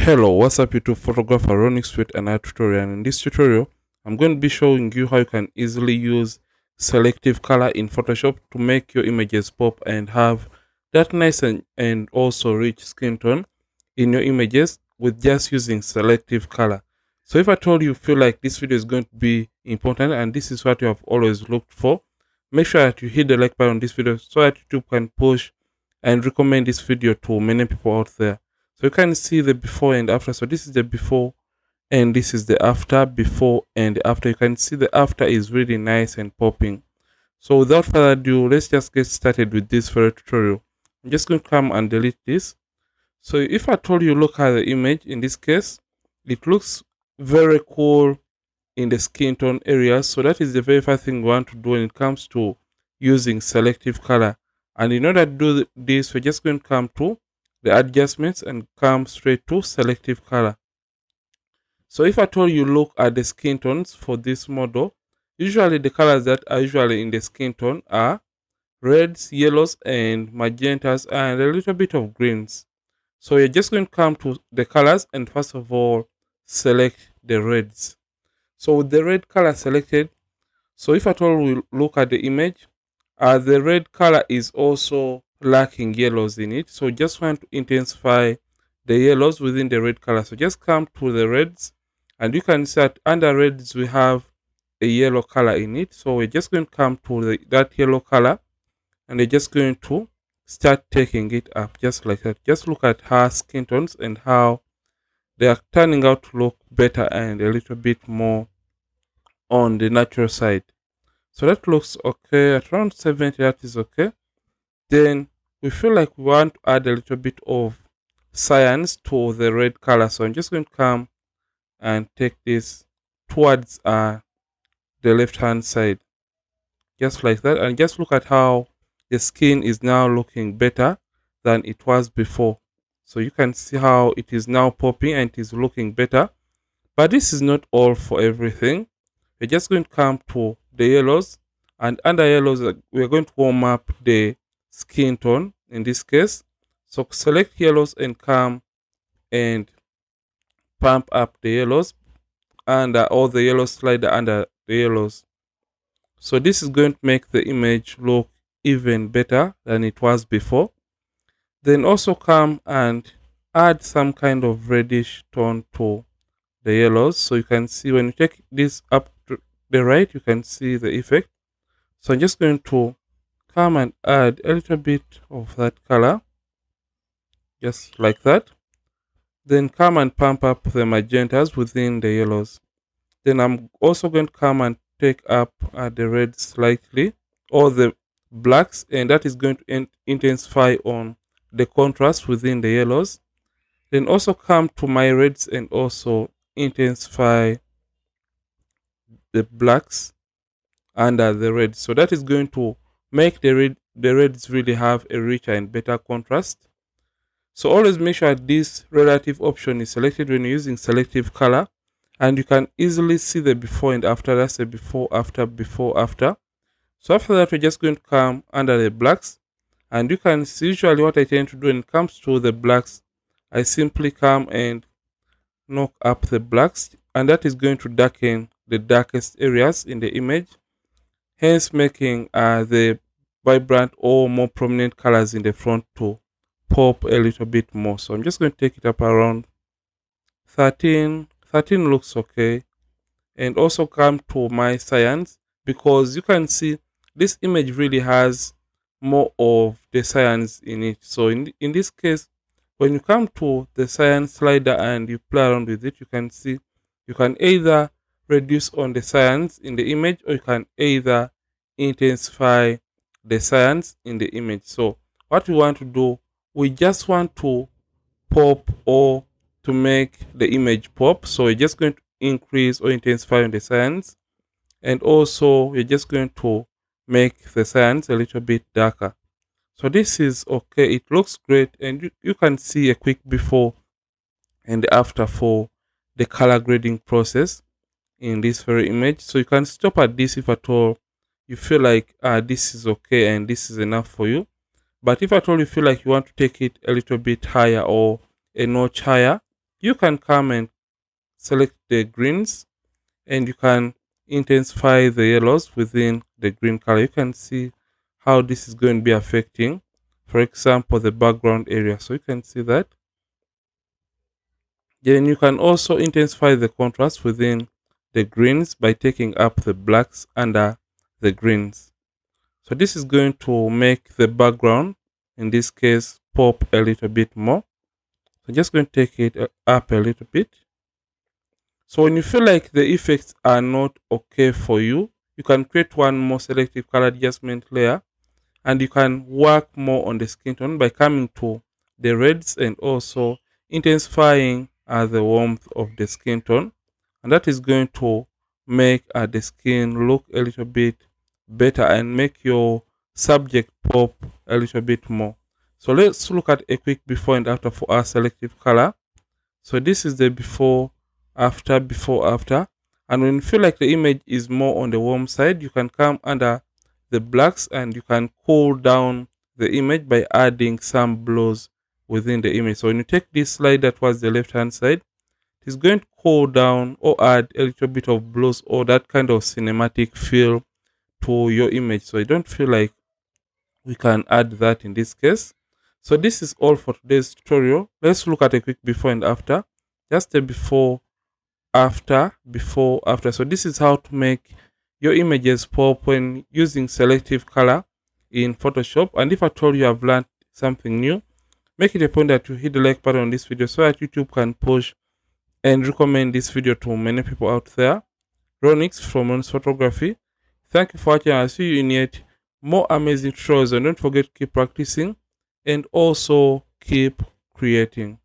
Hello, what's up YouTube photographer Ronix with another tutorial, and in this tutorial I'm going to be showing you how you can easily use selective color in Photoshop to make your images pop and have that nice and also rich skin tone in your images with just using selective color. So if at all you feel like this video is going to be important and this is what you have always looked for, make sure that you hit the like button on this video so that YouTube can push and recommend this video to many people out there. So you can see the before and after. So this is the before and this is the after, before and after. You can see the after is really nice and popping. So without further ado, let's just get started with this very tutorial. I'm just going to come and delete this. So if I told you look at the image in this case, it looks very cool in the skin tone area. So that is the very first thing we want to do when it comes to using selective color. And in order to do this, we're just going to come to the adjustments and come straight to selective color. So if at all you look at the skin tones for this model, usually the colors that are usually in the skin tone are reds, yellows, and magentas, and a little bit of greens. So you're just going to come to the colors and first of all select the reds. So with the red color selected, so if at all we look at the image, the red color is also lacking yellows in it. So just want to intensify the yellows within the red color. So just come to the reds and you can see that under reds we have a yellow color in it. So we're just going to come to that yellow color and we're just going to start taking it up just like that. Just look at her skin tones and how they are turning out to look better and a little bit more on the natural side. So that looks okay. At around 70, that is okay. Then we feel like we want to add a little bit of cyan to the red color. So I'm just going to come and take this towards the left hand side. Just like that. And just look at how the skin is now looking better than it was before. So you can see how it is now popping and it is looking better. But this is not all for everything. We're just going to come to the yellows, and under yellows we're going to warm up the skin tone in this case. So select yellows and come and pump up the yellows and all the yellow slider under the yellows. So this is going to make the image look even better than it was before. Then also come and add some kind of reddish tone to the yellows. So you can see when you take this up to the right, you can see the effect. So I'm just going to come and add a little bit of that color, just like that. Then come and pump up the magentas within the yellows. Then I'm also going to come and take up the reds slightly, or the blacks, and that is going to intensify on the contrast within the yellows. Then also come to my reds and also intensify the blacks under the red. So that is going to make the reds really have a richer and better contrast. So always make sure this relative option is selected when you're using selective color, and you can easily see the before and after. That's the before after, before after. So after that we're just going to come under the blacks, and you can see usually what I tend to do when it comes to the blacks, I simply come and knock up the blacks, and that is going to darken the darkest areas in the image, hence making the vibrant or more prominent colors in the front to pop a little bit more. So I'm just going to take it up around 13. 13 looks okay. And also come to my cyans, because you can see this image really has more of the cyans in it. So in this case, when you come to the cyan slider and you play around with it, you can see you can either reduce on the cyans in the image, or you can either intensify the cyans in the image. So what we want to do, we just want to pop or to make the image pop. So we're just going to increase or intensify on the cyans, and also we're just going to make the cyans a little bit darker. So this is okay. It looks great, and you can see a quick before and after for the color grading process in this very image. So you can stop at this if at all you feel like this is okay and this is enough for you. But if at all you feel like you want to take it a little bit higher or a notch higher, you can come and select the greens, and you can intensify the yellows within the green color. You can see how this is going to be affecting, for example, the background area. So you can see that. Then you can also intensify the contrast within the greens by taking up the blacks under the greens. So this is going to make the background, in this case, pop a little bit more. So just going to take it up a little bit. So when you feel like the effects are not okay for you, you can create one more selective color adjustment layer, and you can work more on the skin tone by coming to the reds and also intensifying the warmth of the skin tone, and that is going to make the skin look a little bit better and make your subject pop a little bit more. So let's look at a quick before and after for our selective color. So this is the before after, and when you feel like the image is more on the warm side, you can come under the blacks and you can cool down the image by adding some blues within the image. So when you take this slider towards the left hand side, it is going to cool down or add a little bit of blues or that kind of cinematic feel to your image. So you don't feel like we can add that in this case. So this is all for today's tutorial. Let's look at a quick before and after. Just a before after. So this is how to make your images pop when using selective color in Photoshop. And if at all you have learned something new, make it a point that you hit the like button on this video so that YouTube can push and recommend this video to many people out there. Ronix from Ronix Photography. Thank you for watching. I'll see you in yet more amazing tutorials, and don't forget to keep practicing and also keep creating.